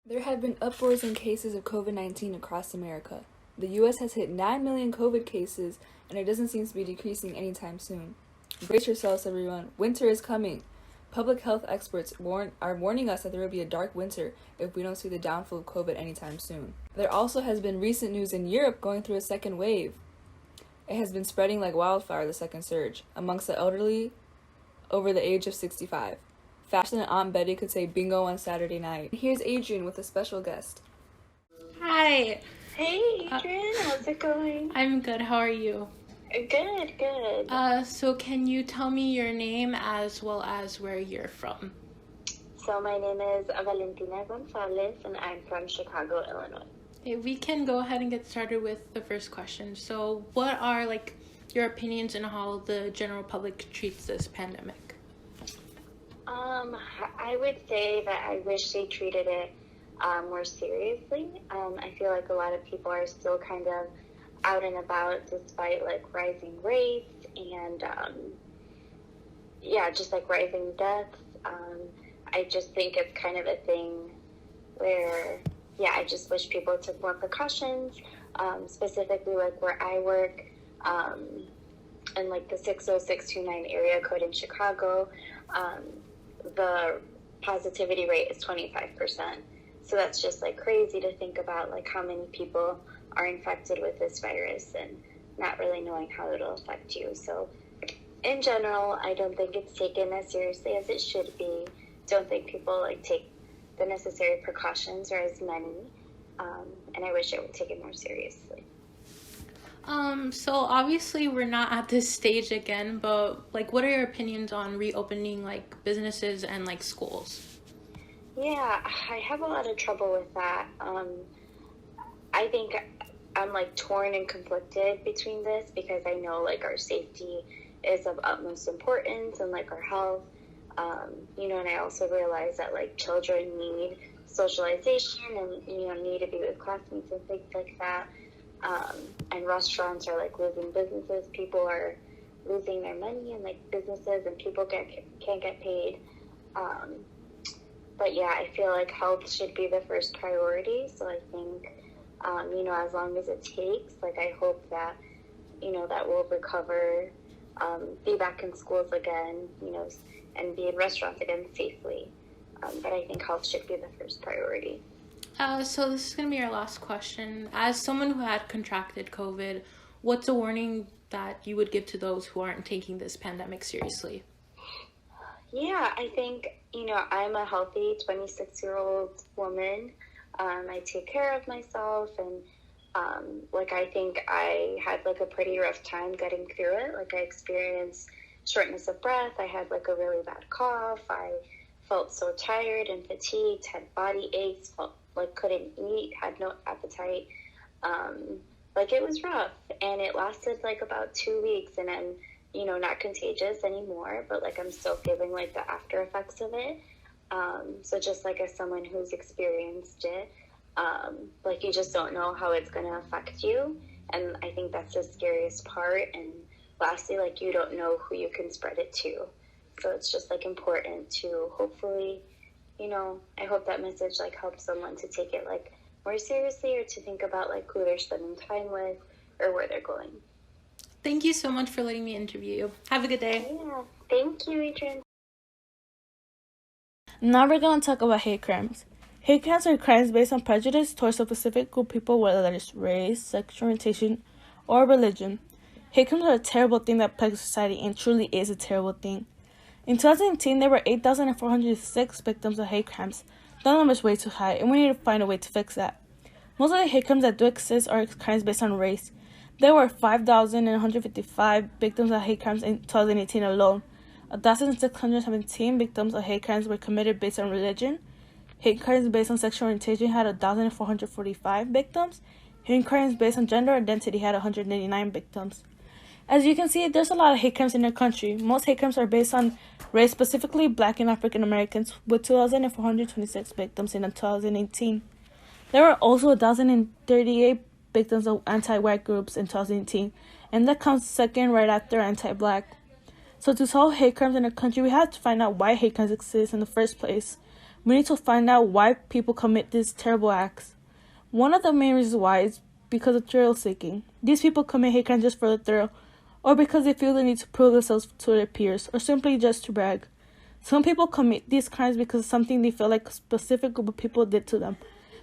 There have been upwards in cases of COVID-19 across America. The U.S. has hit 9 million COVID cases, and it doesn't seem to be decreasing anytime soon. Brace yourselves, everyone. Winter is coming. Public health experts are warning us that there will be a dark winter if we don't see the downfall of COVID anytime soon. There also has been recent news in Europe going through a second wave. It has been spreading like wildfire, the second surge, amongst the elderly over the age of 65. Faster than Aunt Betty could say bingo on Saturday night. Here's Adrian with a special guest. Hi. Hey, Adrian. How's it going? I'm good. How are you? Good. So can you tell me your name as well as where you're from? So my name is Valentina Gonzalez, and I'm from Chicago, Illinois. Okay, we can go ahead and get started with the first question. So what are your opinions on how the general public treats this pandemic? I would say that I wish they treated it more seriously. I feel like a lot of people are still kind of out and about despite rising rates and just rising deaths. I just think it's kind of a thing where I just wish people took more precautions, specifically where I work, and the 60629 area code in Chicago. The positivity rate is 25%. So that's just crazy to think about how many people are infected with this virus and not really knowing how it'll affect you. So in general, I don't think it's taken as seriously as it should be. Don't think people take the necessary precautions or as many. And I wish it would take it more seriously. So obviously we're not at this stage again, but what are your opinions on reopening businesses and schools? Yeah, I have a lot of trouble with that. I think I'm torn and conflicted between this because I know our safety is of utmost importance and our health, and I also realize that children need socialization and need to be with classmates and things like that. And restaurants are losing businesses. People are losing their money in businesses, and people can't get paid. But I feel health should be the first priority. So I think, as long as it takes, I hope that, that we'll recover, be back in schools again, and be in restaurants again safely. But I think health should be the first priority. So this is going to be our last question. As someone who had contracted COVID, what's a warning that you would give to those who aren't taking this pandemic seriously? Yeah, I think, I'm a healthy 26-year-old woman. I take care of myself, and I think I had a pretty rough time getting through it. I experienced shortness of breath. I had a really bad cough. I felt so tired and fatigued, had body aches, felt couldn't eat, had no appetite. It was rough, and it lasted about 2 weeks, and I'm not contagious anymore, but I'm still feeling the after effects of it. So just as someone who's experienced it, you just don't know how it's going to affect you, and I think that's the scariest part. And lastly, you don't know who you can spread it to, so it's just important to hopefully, I hope that message helps someone to take it more seriously, or to think about who they're spending time with or where they're going. Thank you so much for letting me interview you. Have a good day. Yeah, thank you, Adrian. Now we're going to talk about hate crimes. Hate crimes are crimes based on prejudice towards a specific group of people, whether that is race, sexual orientation, or religion. Hate crimes are a terrible thing that plagues society, and truly is a terrible thing. In 2018, there were 8,406 victims of hate crimes. That number is way too high, and we need to find a way to fix that. Most of the hate crimes that do exist are crimes based on race. There were 5,155 victims of hate crimes in 2018 alone. 1,617 victims of hate crimes were committed based on religion. Hate crimes based on sexual orientation had 1,445 victims. Hate crimes based on gender identity had 189 victims. As you can see, there's a lot of hate crimes in our country. Most hate crimes are based on race, specifically Black and African Americans, with 2,426 victims in 2018. There were also 1,038 victims of anti-white groups in 2018, and that comes second right after anti-Black. So to solve hate crimes in our country, we have to find out why hate crimes exist in the first place. We need to find out why people commit these terrible acts. One of the main reasons why is because of thrill seeking. These people commit hate crimes just for the thrill, or because they feel the need to prove themselves to their peers, or simply just to brag. Some people commit these crimes because of something they feel like a specific group of people did to them.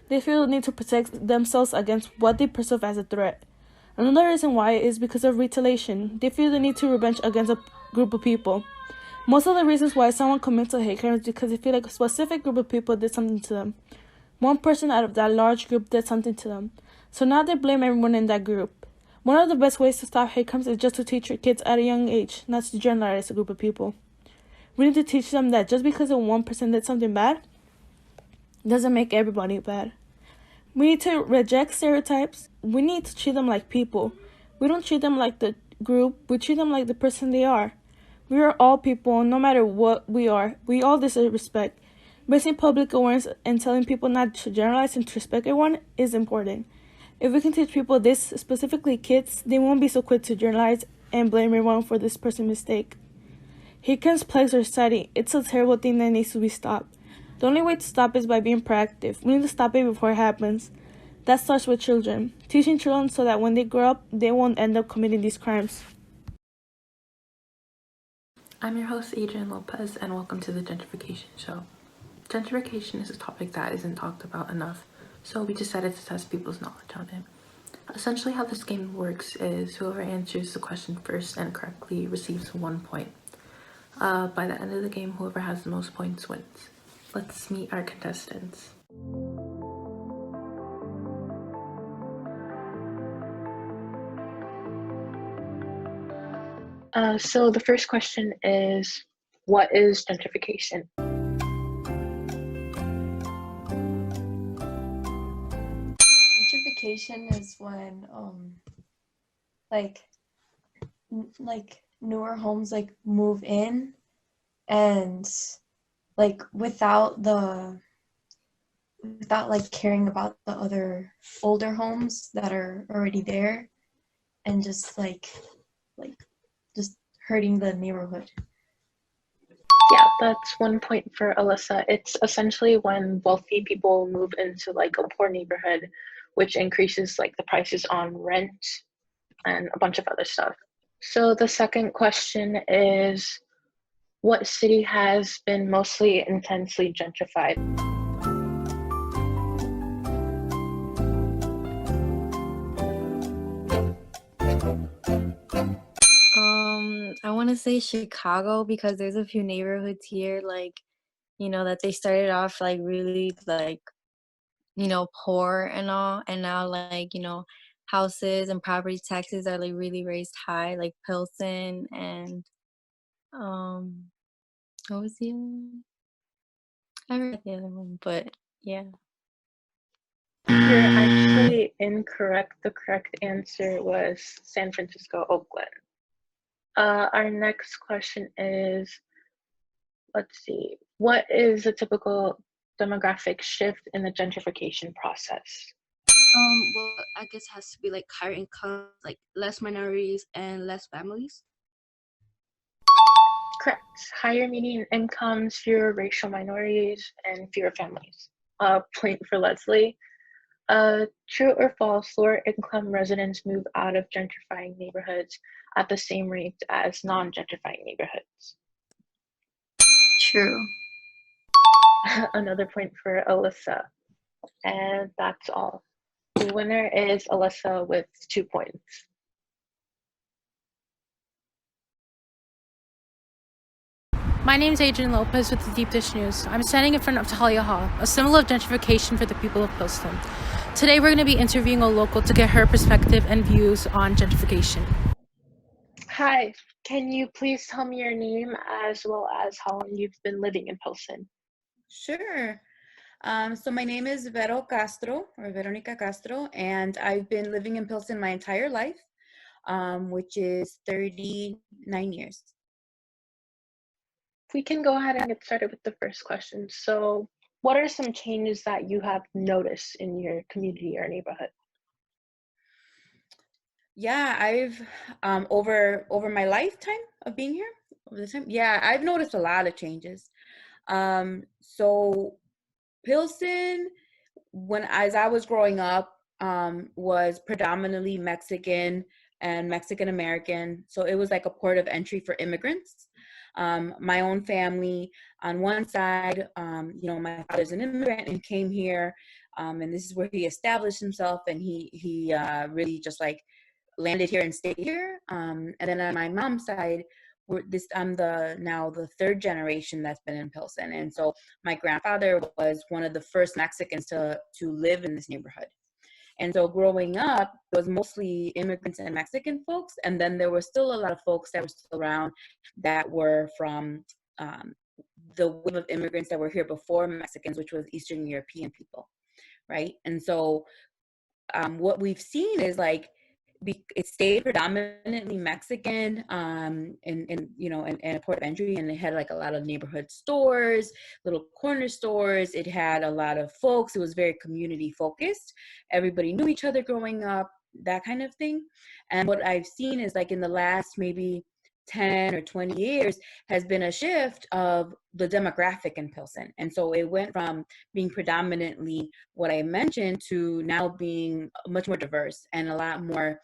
They feel the need to protect themselves against what they perceive as a threat. Another reason why is because of retaliation. They feel the need to revenge against a group of people. Most of the reasons why someone commits a hate crime is because they feel like a specific group of people did something to them. One person out of that large group did something to them. So now they blame everyone in that group. One of the best ways to stop hate crimes is just to teach your kids at a young age, not to generalize a group of people. We need to teach them that just because one person did something bad, doesn't make everybody bad. We need to reject stereotypes. We need to treat them like people. We don't treat them like the group, we treat them like the person they are. We are all people, no matter what we are. We all deserve respect. Raising public awareness and telling people not to generalize and to respect everyone is important. If we can teach people this, specifically kids, they won't be so quick to generalize and blame everyone for this person's mistake. Hate crimes plagues our society. It's a terrible thing that needs to be stopped. The only way to stop is by being proactive. We need to stop it before it happens. That starts with children. Teaching children so that when they grow up, they won't end up committing these crimes. I'm your host, Adrian Lopez, and welcome to the Gentrification Show. Gentrification is a topic that isn't talked about enough, so we decided to test people's knowledge on it. Essentially, how this game works is whoever answers the question first and correctly receives 1 point. By the end of the game, whoever has the most points wins. Let's meet our contestants. So the first question is, what is gentrification? Gentrification is when like newer homes like move in and like without like caring about the other older homes that are already there, and just just hurting the neighborhood. Yeah, that's 1 point for Alyssa. It's essentially when wealthy people move into like a poor neighborhood, which increases like the prices on rent and a bunch of other stuff. So the second question is, what city has been mostly intensely gentrified? I want to say Chicago because there's a few neighborhoods here, like, that they started off like really like, poor and all, and now like, houses and property taxes are like really raised high, like Pilsen and um, what was the other one? I forgot the other one, but yeah. You're actually incorrect. The correct answer was San Francisco, Oakland. Our next question is, let's see, what is a typical demographic shift in the gentrification process? Well, I guess it has to be like higher income, like less minorities and less families. Correct. Higher median incomes, fewer racial minorities, and fewer families. Point for Leslie. True or false, lower income residents move out of gentrifying neighborhoods at the same rate as non-gentrifying neighborhoods. True. Another point for Alyssa. And that's all. The winner is Alyssa with 2 points. My name is Adrian Lopez with the Deep Dish News. I'm standing in front of Talia Hall, a symbol of gentrification for the people of Pilsen. Today we're going to be interviewing a local to get her perspective and views on gentrification. Hi, can you please tell me your name as well as how long you've been living in Pilsen? Sure. So my name is Vero Castro, or Veronica Castro, and I've been living in Pilsen my entire life, which is 39 years. We can go ahead and get started with the first question. So, what are some changes that you have noticed in your community or neighborhood? Yeah, I've over my lifetime of being here, over the time, yeah, I've noticed a lot of changes. So Pilsen, as I was growing up, was predominantly Mexican and Mexican American. So it was like a port of entry for immigrants. My own family on one side, my father's an immigrant and came here, and this is where he established himself, and he really just like landed here and stayed here. And then on my mom's side, I'm the third generation that's been in Pilsen, and so my grandfather was one of the first Mexicans to live in this neighborhood. And so growing up, it was mostly immigrants and Mexican folks, and then there were still a lot of folks that were still around that were from the wave of immigrants that were here before Mexicans, which was Eastern European people, right? And so what we've seen is like it stayed predominantly Mexican, and a port of entry, and it had like a lot of neighborhood stores, little corner stores. It had a lot of folks. It was very community focused. Everybody knew each other growing up, that kind of thing. And what I've seen is like in the last maybe 10 or 20 years has been a shift of the demographic in Pilsen. And so it went from being predominantly what I mentioned to now being much more diverse and a lot more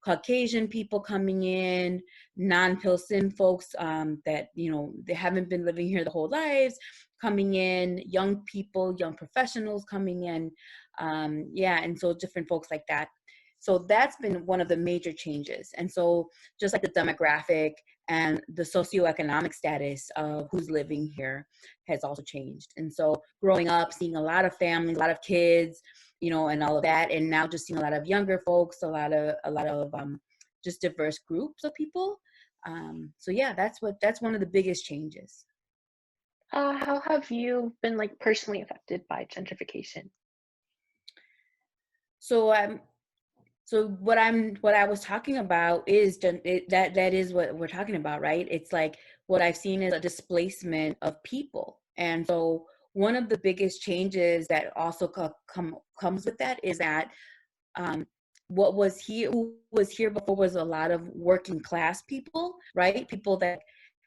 Caucasian people coming in, non-Pilsen folks that, they haven't been living here the whole lives coming in, young people, young professionals coming in. And so different folks like that. So that's been one of the major changes. And so just like the demographic and the socioeconomic status of who's living here has also changed. And so growing up, seeing a lot of families, a lot of kids, and all of that, and now just seeing a lot of younger folks, a lot of just diverse groups of people. So yeah, that's one of the biggest changes. How have you been like personally affected by gentrification? So what I was talking about is that is what we're talking about, right? It's like what I've seen is a displacement of people. And so one of the biggest changes that also comes with that is that who was here before was a lot of working class people, right? People that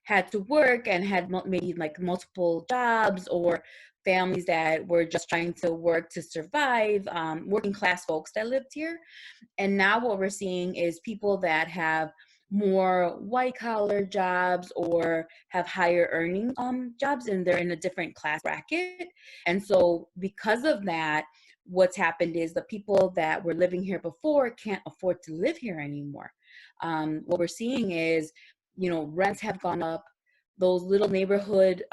had to work and had maybe like multiple jobs, or families that were just trying to work to survive, working class folks that lived here. And now what we're seeing is people that have more white collar jobs or have higher earning jobs, and they're in a different class bracket. And so because of that, what's happened is the people that were living here before can't afford to live here anymore. What we're seeing is, rents have gone up. Those little neighborhood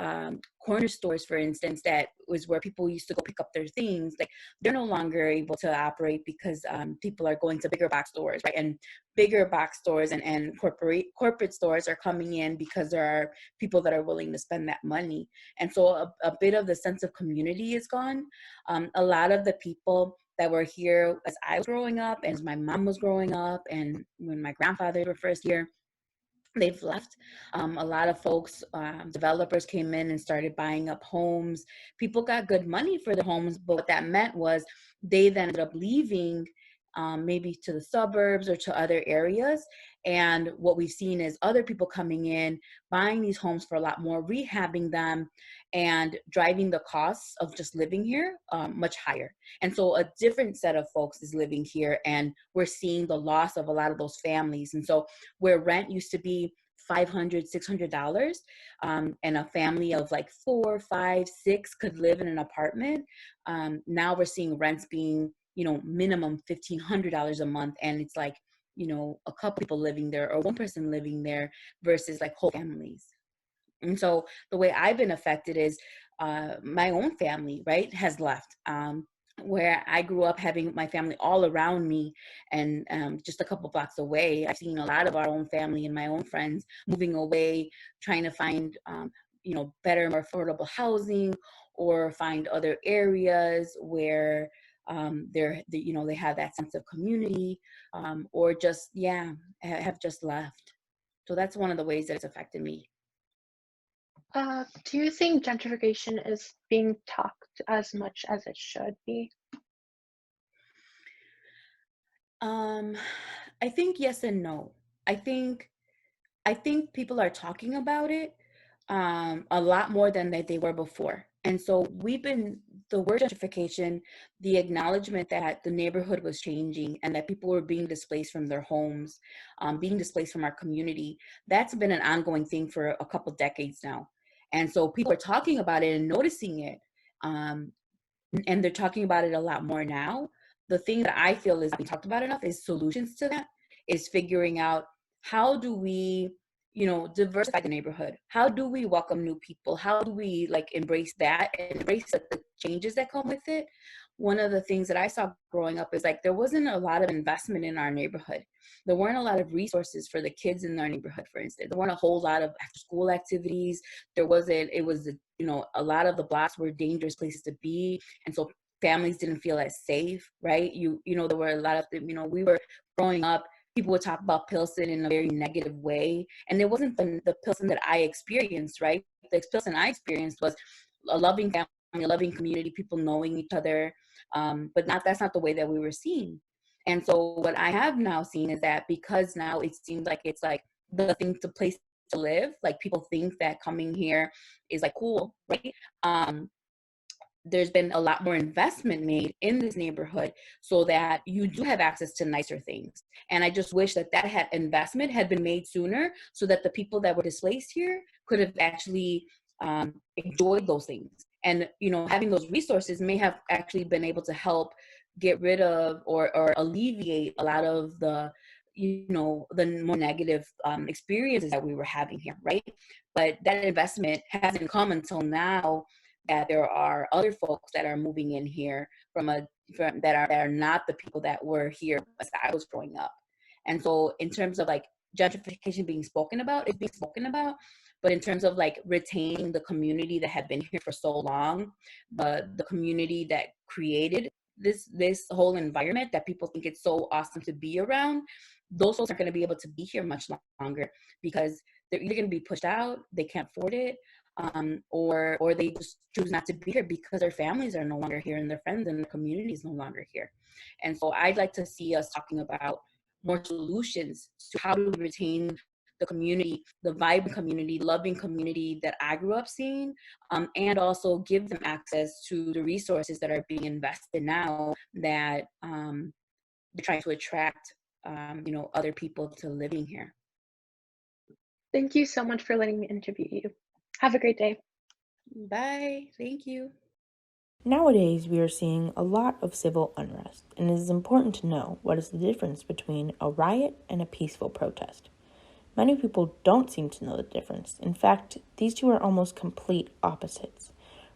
corner stores, for instance, that was where people used to go pick up their things, like they're no longer able to operate because people are going to bigger box stores, right? And bigger box stores and corporate stores are coming in because there are people that are willing to spend that money. And so a bit of the sense of community is gone. A lot of the people that were here as I was growing up and as my mom was growing up and when my grandfather were first here, they've left. A lot of folks, developers came in and started buying up homes. People got good money for their homes, but what that meant was they then ended up leaving, maybe to the suburbs or to other areas. And what we've seen is other people coming in, buying these homes for a lot more, rehabbing them, and driving the costs of just living here much higher. And so a different set of folks is living here, and we're seeing the loss of a lot of those families. And so where rent used to be $500, $600, and a family of like 4, 5, 6 could live in an apartment, now we're seeing rents being, minimum $1,500 a month. And it's like, a couple people living there or one person living there versus like whole families. And so the way I've been affected is my own family, right, has left. Where I grew up having my family all around me and just a couple blocks away, I've seen a lot of our own family and my own friends moving away, trying to find, better, more affordable housing, or find other areas where they have that sense of community, or just, have just left. So that's one of the ways that it's affected me. Do you think gentrification is being talked as much as it should be? I think yes and no. I think people are talking about it a lot more than they were before. And so the word gentrification, the acknowledgement that the neighborhood was changing and that people were being displaced from their homes, being displaced from our community, that's been an ongoing thing for a couple decades now. And so people are talking about it and noticing it. And they're talking about it a lot more now. The thing that I feel is being talked about enough is solutions to that, is figuring out how do we, diversify the neighborhood? How do we welcome new people? How do we embrace that and embrace the changes that come with it? One of the things that I saw growing up is there wasn't a lot of investment in our neighborhood. There weren't a lot of resources for the kids in our neighborhood, for instance. There weren't a whole lot of after school activities. It was, a lot of the blocks were dangerous places to be. And so families didn't feel as safe, right? There were a lot of, we were growing up, people would talk about Pilsen in a very negative way. And it wasn't the Pilsen that I experienced, right? The Pilsen I experienced was a loving family, a loving community, people knowing each other. But that's not the way that we were seen. And so what I have now seen is that because now it seems like it's the place to live, people think that coming here is cool, right? There's been a lot more investment made in this neighborhood so that you do have access to nicer things. And I just wish that investment had been made sooner so that the people that were displaced here could have actually enjoyed those things. And, having those resources may have actually been able to help get rid of or alleviate a lot of the more negative experiences that we were having here, right? But that investment hasn't come until now, that there are other folks that are moving in here that are not the people that were here as I was growing up. And so in terms of gentrification being spoken about, it's being spoken about, but in terms of retaining the community that had been here for so long, the community that created this whole environment that people think it's so awesome to be around, those folks aren't going to be able to be here much longer because they're either going to be pushed out, they can't afford it, or they just choose not to be here because their families are no longer here and their friends and their community is no longer here. And so I'd like to see us talking about more solutions to how to retain the community, the vibrant community, loving community that I grew up seeing, and also give them access to the resources that are being invested now that they're trying to attract, other people to living here. Thank you so much for letting me interview you. Have a great day. Bye. Thank you. Nowadays, we are seeing a lot of civil unrest, and it is important to know what is the difference between a riot and a peaceful protest. Many people don't seem to know the difference. In fact, these two are almost complete opposites.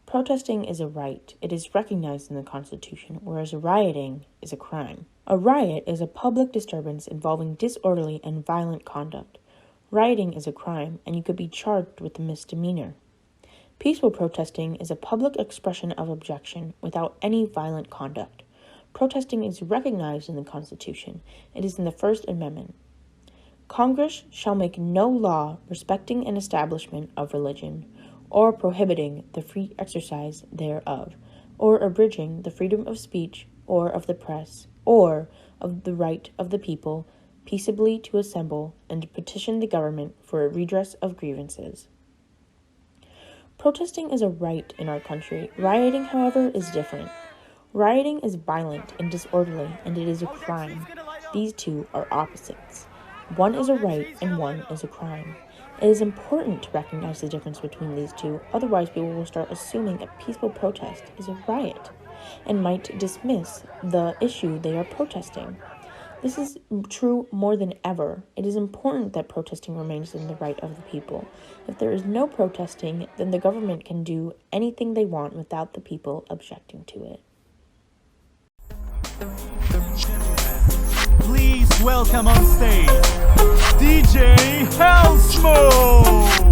Protesting is a right. It is recognized in the Constitution, whereas rioting is a crime. A riot is a public disturbance involving disorderly and violent conduct. Rioting is a crime, and you could be charged with a misdemeanor. Peaceful protesting is a public expression of objection without any violent conduct. Protesting is recognized in the Constitution. It is in the First Amendment. Congress shall make no law respecting an establishment of religion, or prohibiting the free exercise thereof, or abridging the freedom of speech, or of the press, or of the right of the people peaceably to assemble and petition the government for a redress of grievances. Protesting is a right in our country. Rioting, however, is different. Rioting is violent and disorderly, and it is a crime. These two are opposites. One is a right and one is a crime. It is important to recognize the difference between these two, otherwise people will start assuming a peaceful protest is a riot and might dismiss the issue they are protesting. This is true more than ever. It is important that protesting remains in the right of the people. If there is no protesting, then the government can do anything they want without the people objecting to it. Please welcome on stage DJ Hellsmoke!